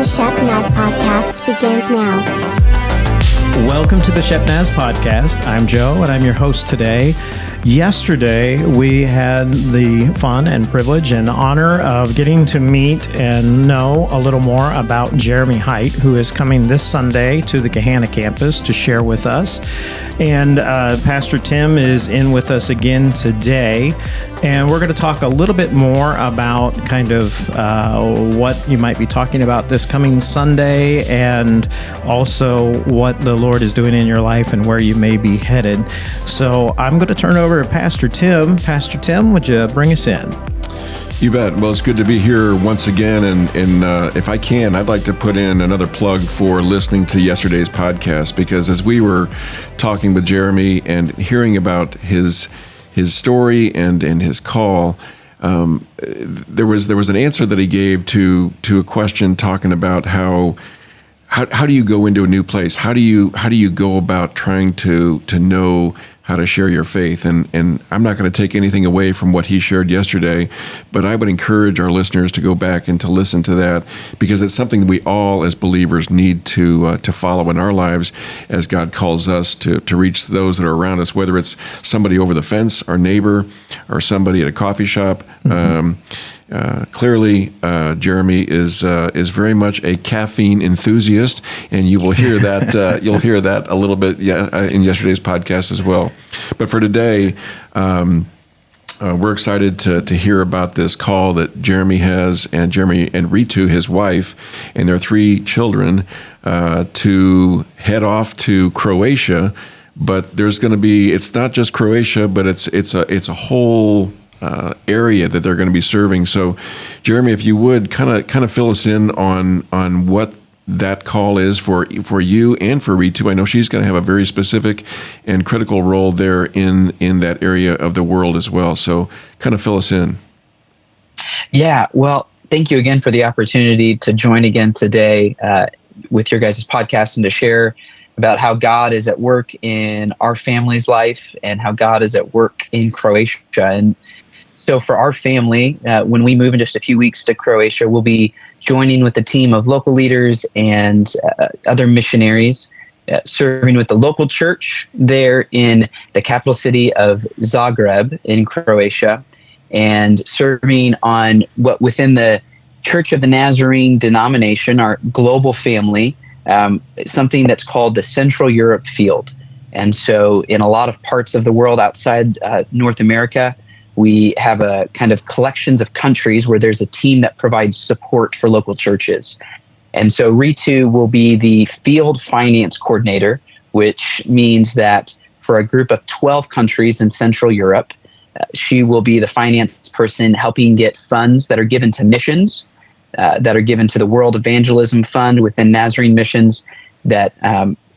Shepnaz podcast begins now. Welcome to the Shepnaz podcast. I'm Joe, and I'm your host today. Yesterday, we had the fun and privilege and honor of getting to meet and know a little more about Jeremy Height, who is coming this Sunday to the Gahanna campus to share with us. And Pastor Tim is in with us again today. And we're going to talk a little bit more about kind of what you might be talking about this coming Sunday, and also what the Lord is doing in your life and where you may be headed. So I'm going to turn over to Pastor Tim. Pastor Tim, would you bring us in? You bet. Well, it's good to be here once again, and if I can, I'd like to put in another plug for listening to yesterday's podcast, because as we were talking with Jeremy and hearing about his story and his call, there was an answer that he gave to a question talking about how do you go into a new place? How do you go about trying to know how to share your faith? And I'm not going to take anything away from what he shared yesterday, but I would encourage our listeners to go back and to listen to that, because it's something we all as believers need to follow in our lives as God calls us to reach those that are around us, whether it's somebody over the fence, our neighbor, or somebody at a coffee shop. Clearly, Jeremy is very much a caffeine enthusiast, and you will hear that you'll hear that a little bit in yesterday's podcast as well. But for today, we're excited to hear about this call that Jeremy has, and Jeremy and Reetu, his wife, and their 3 children, to head off to Croatia. But there's going to be, it's not just Croatia, but it's a whole area that they're going to be serving. So, Jeremy, if you would kind of fill us in on what that call is for you and for Reetu. I know she's going to have a very specific and critical role there in that area of the world as well. So, kind of fill us in. Yeah, well, thank you again for the opportunity to join again today with your guys' podcast and to share about how God is at work in our family's life and how God is at work in Croatia. And so for our family, when we move in just a few weeks to Croatia, we'll be joining with a team of local leaders and other missionaries, serving with the local church there in the capital city of Zagreb in Croatia, and serving on what within the Church of the Nazarene denomination, our global family, something that's called the Central Europe Field. And so in a lot of parts of the world outside North America, we have a kind of collections of countries where there's a team that provides support for local churches. And so Reetu will be the field finance coordinator, which means that for a group of 12 countries in Central Europe, she will be the finance person helping get funds that are given to missions, that are given to the World Evangelism Fund within Nazarene Missions, that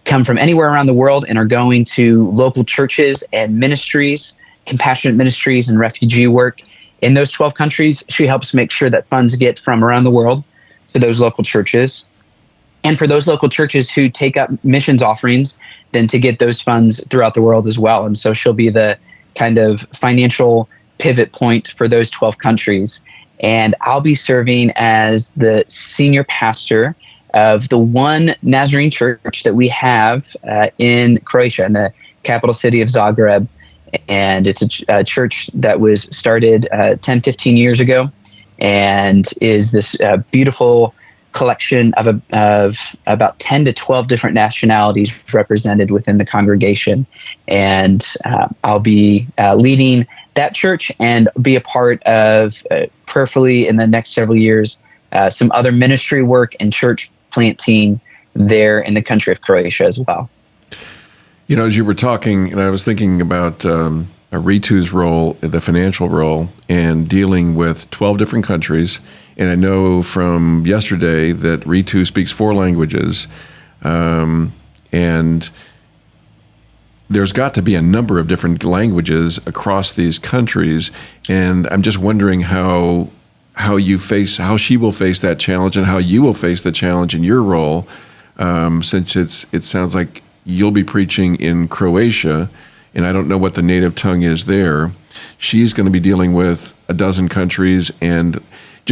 come from anywhere around the world and are going to local churches and ministries, compassionate ministries and refugee work in those 12 countries. She helps make sure that funds get from around the world to those local churches. And for those local churches who take up missions offerings, then to get those funds throughout the world as well. And so she'll be the kind of financial pivot point for those 12 countries. And I'll be serving as the senior pastor of the one Nazarene church that we have in Croatia, in the capital city of Zagreb. And it's a church that was started 10, 15 years ago, and is this beautiful collection of about 10 to 12 different nationalities represented within the congregation. And I'll be leading that church and be a part of, prayerfully in the next several years, some other ministry work and church planting there in the country of Croatia as well. You know, as you were talking, and I was thinking about Reetu's role, the financial role, and dealing with 12 different countries. And I know from yesterday that Reetu speaks 4 languages, and there's got to be a number of different languages across these countries. And I'm just wondering how she will face that challenge, and how you will face the challenge in your role, since it sounds like you'll be preaching in Croatia, and I don't know what the native tongue is there. She's going to be dealing with a dozen countries, and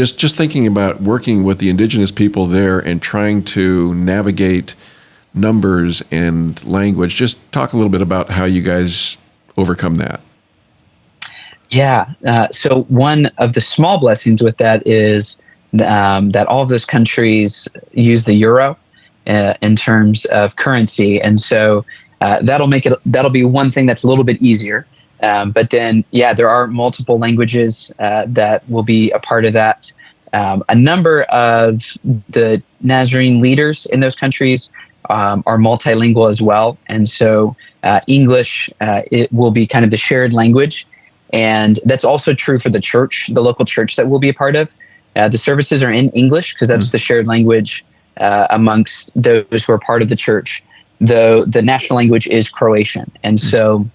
just thinking about working with the indigenous people there and trying to navigate numbers and language. Just talk a little bit about how you guys overcome that. Yeah. So one of the small blessings with that is that all of those countries use the euro in terms of currency, and so that'll be one thing that's a little bit easier. But then, there are multiple languages that will be a part of that. A number of the Nazarene leaders in those countries are multilingual as well, and so English it will be kind of the shared language. And that's also true for the church, the local church that we'll be a part of. The services are in English because that's the shared language amongst those who are part of the church, though the national language is Croatian. And so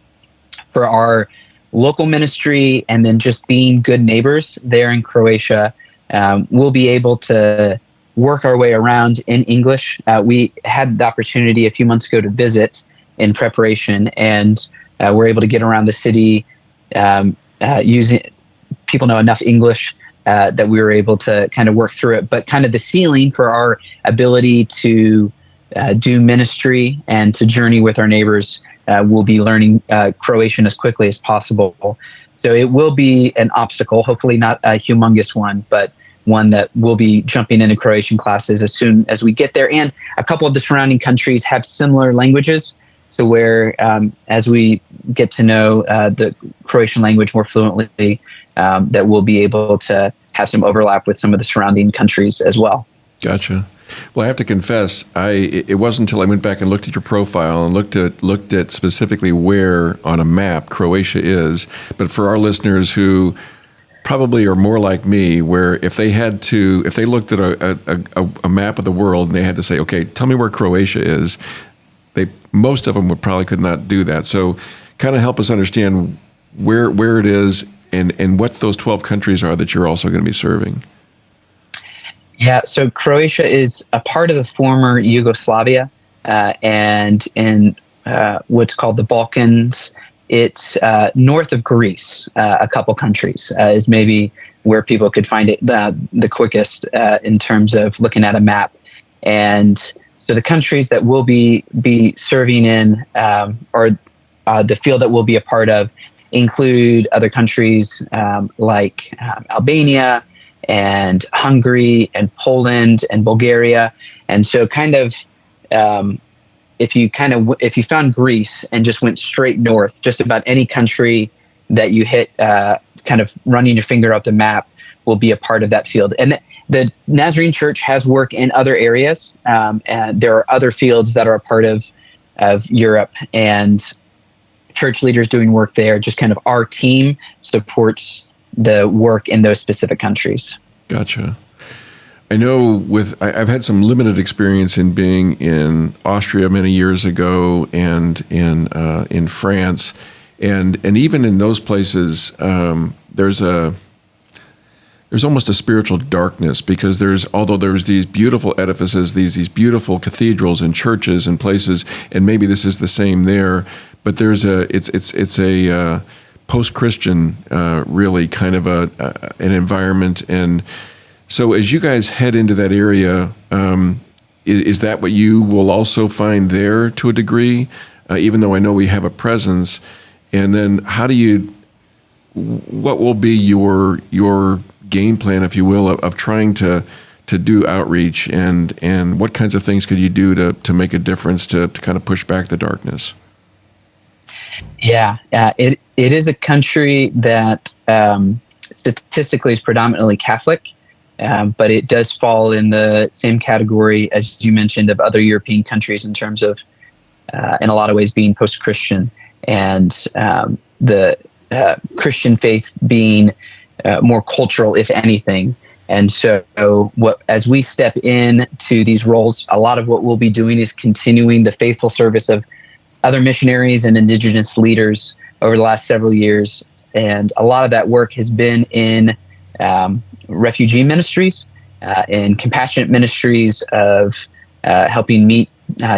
for our local ministry and then just being good neighbors there in Croatia, we'll be able to work our way around in English. We had the opportunity a few months ago to visit in preparation, and we're able to get around the city using, people know enough English that we were able to kind of work through it. But kind of the ceiling for our ability to do ministry and to journey with our neighbors, we'll be learning Croatian as quickly as possible. So it will be an obstacle, hopefully not a humongous one, but one that we'll be jumping into Croatian classes as soon as we get there. And a couple of the surrounding countries have similar languages, to where as we get to know the Croatian language more fluently, that we'll be able to have some overlap with some of the surrounding countries as well. Gotcha. Well, I have to confess, it wasn't until I went back and looked at your profile and looked at specifically where on a map Croatia is. But for our listeners who probably are more like me, where if they looked at a map of the world and they had to say, okay, tell me where Croatia is, most of them probably could not do that. So kind of help us understand where it is and what those 12 countries are that you're also going to be serving. Yeah, so Croatia is a part of the former Yugoslavia, and in what's called the Balkans. It's north of Greece. A couple countries is maybe where people could find it the quickest in terms of looking at a map. And so the countries that we'll be serving in, or the field that we'll be a part of, include other countries like Albania and Hungary and Poland and Bulgaria. And so kind of if you found Greece and just went straight north, just about any country that you hit, kind of running your finger up the map, will be a part of that field. And the Nazarene Church has work in other areas, and there are other fields that are a part of Europe, and church leaders doing work there. Just kind of our team supports the work in those specific countries. Gotcha. I know I've had some limited experience in being in Austria many years ago and in France, and even in those places, there's almost a spiritual darkness, because although there's these beautiful edifices, these beautiful cathedrals and churches and places, and maybe this is the same there, but it's a post-Christian really kind of an environment. And so as you guys head into that area, is that what you will also find there to a degree, even though I know we have a presence? And then what will be your game plan, if you will, of trying to do outreach, and what kinds of things could you do to make a difference to kind of push back the darkness? Yeah, it is a country that statistically is predominantly Catholic, but it does fall in the same category as you mentioned of other European countries in terms of, in a lot of ways, being post-Christian, and the Christian faith being more cultural, if anything. And so as we step into these roles, a lot of what we'll be doing is continuing the faithful service of other missionaries and indigenous leaders over the last several years. And a lot of that work has been in refugee ministries, in compassionate ministries of helping meet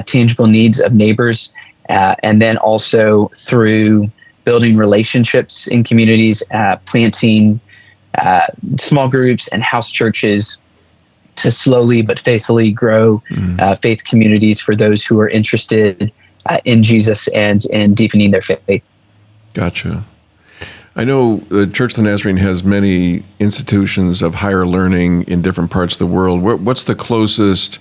tangible needs of neighbors, and then also through building relationships in communities, planting small groups and house churches to slowly but faithfully grow faith communities for those who are interested in Jesus and in deepening their faith. Gotcha. I know the Church of the Nazarene has many institutions of higher learning in different parts of the world. What's the closest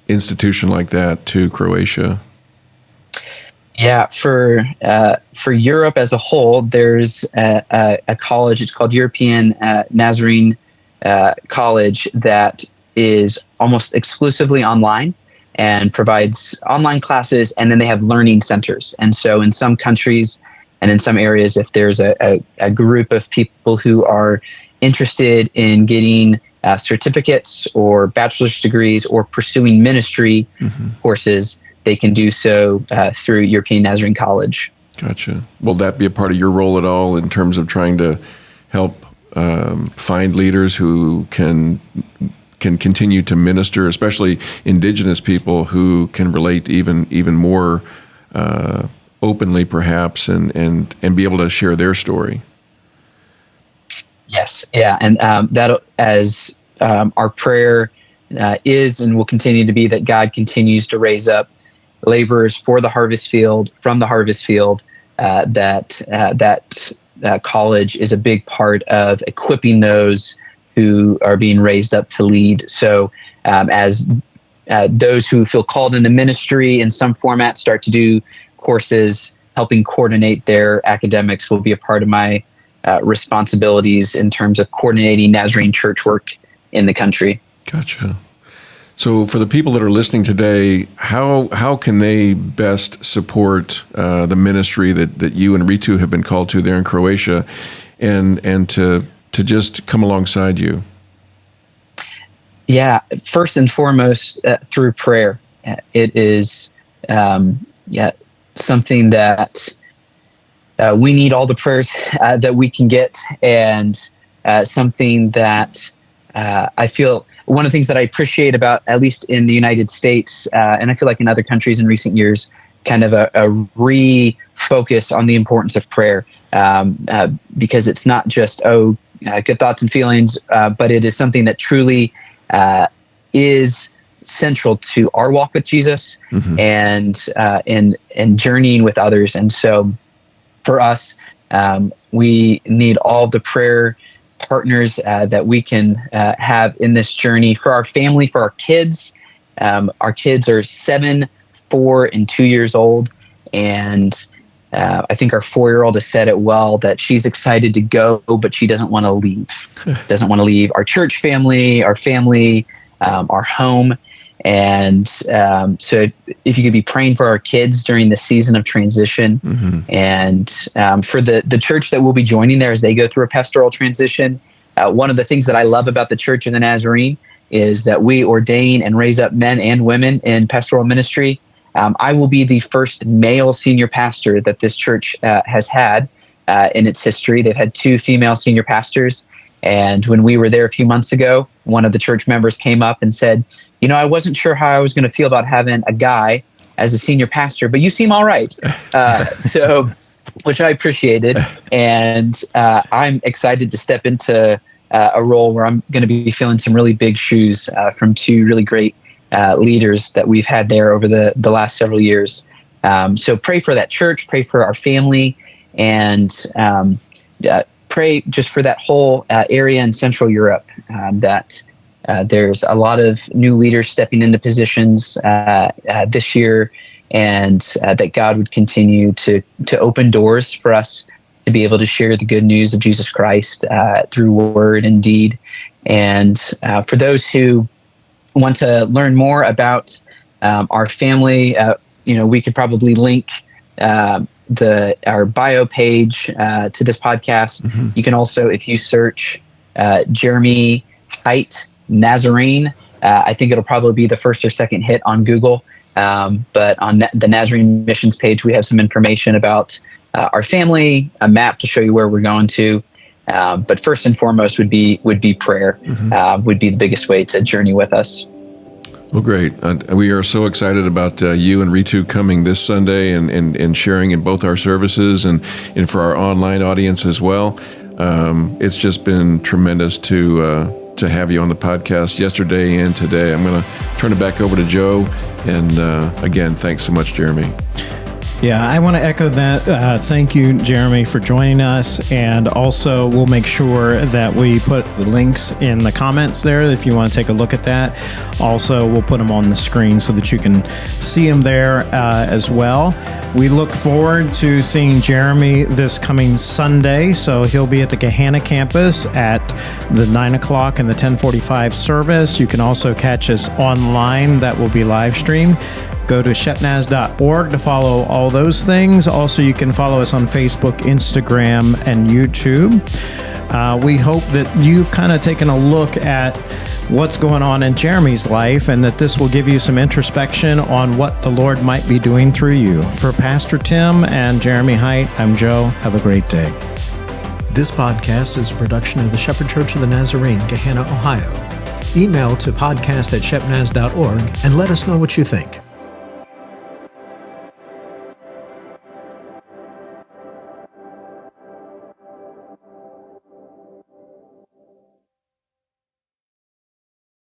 institution like that to Croatia? Yeah, for Europe as a whole, there's a college. It's called European Nazarene College that is almost exclusively online and provides online classes, and then they have learning centers. And so in some countries and in some areas, if there's a group of people who are interested in getting certificates or bachelor's degrees or pursuing ministry courses, they can do so through European Nazarene College. Gotcha. Will that be a part of your role at all in terms of trying to help find leaders who can continue to minister, especially indigenous people who can relate even more openly, perhaps, and be able to share their story? Yes, yeah, and that as our prayer is and will continue to be, that God continues to raise up laborers for the harvest field, from the harvest field. That college is a big part of equipping those who are being raised up to lead. So as those who feel called into ministry in some format start to do courses, helping coordinate their academics will be a part of my responsibilities in terms of coordinating Nazarene church work in the country. Gotcha. So for the people that are listening today, how can they best support the ministry that you and Reetu have been called to there in Croatia, and to just come alongside you? Yeah, first and foremost, through prayer. It is something that we need all the prayers that we can get, and something that I feel one of the things that I appreciate about, at least in the United States, and I feel like in other countries in recent years, kind of a refocus on the importance of prayer, because it's not just, good thoughts and feelings, but it is something that truly is central to our walk with Jesus and journeying with others. And so for us, we need all the prayer partners that we can have in this journey for our family, for our kids. Our kids are 7, 4, and 2 years old. And I think our 4-year-old has said it well, that she's excited to go, but she doesn't want to leave. Doesn't want to leave our church family, our home. And so if you could be praying for our kids during the season of transition, and for the church that we'll be joining there as they go through a pastoral transition. One of the things that I love about the Church of the Nazarene is that we ordain and raise up men and women in pastoral ministry. I will be the first male senior pastor that this church has had in its history. They've had 2 female senior pastors. And when we were there a few months ago, one of the church members came up and said, I wasn't sure how I was going to feel about having a guy as a senior pastor, but you seem all right. So, which I appreciated. And I'm excited to step into a role where I'm going to be filling some really big shoes from 2 really great leaders that we've had there over the last several years. So pray for that church, pray for our family, and pray just for that whole area in Central Europe, that there's a lot of new leaders stepping into positions this year, and that God would continue to open doors for us to be able to share the good news of Jesus Christ through word and deed. And for those who want to learn more about our family, we could probably link our bio page to this podcast. You can also, if you search Jeremy Height Nazarene, I think it'll probably be the first or second hit on Google. But on the Nazarene missions page, we have some information about our family, a map to show you where we're going to. But first and foremost would be prayer, would be the biggest way to journey with us. Well, great. We are so excited about you and Reetu coming this Sunday and sharing in both our services and for our online audience as well. It's just been tremendous to have you on the podcast yesterday and today. I'm going to turn it back over to Joe. And again, thanks so much, Jeremy. Yeah, I want to echo that. Thank you, Jeremy, for joining us. And also, we'll make sure that we put the links in the comments there if you want to take a look at that. Also, we'll put them on the screen so that you can see them there as well. We look forward to seeing Jeremy this coming Sunday. So he'll be at the Gahanna campus at the 9 o'clock and the 10:45 service. You can also catch us online. That will be live streamed. Go to shepnaz.org to follow all those things. Also, you can follow us on Facebook, Instagram, and YouTube. We hope that you've kind of taken a look at what's going on in Jeremy's life and that this will give you some introspection on what the Lord might be doing through you. For Pastor Tim and Jeremy Height, I'm Joe. Have a great day. This podcast is a production of the Shepherd Church of the Nazarene, Gahanna, Ohio. Email to podcast@shepnaz.org and let us know what you think.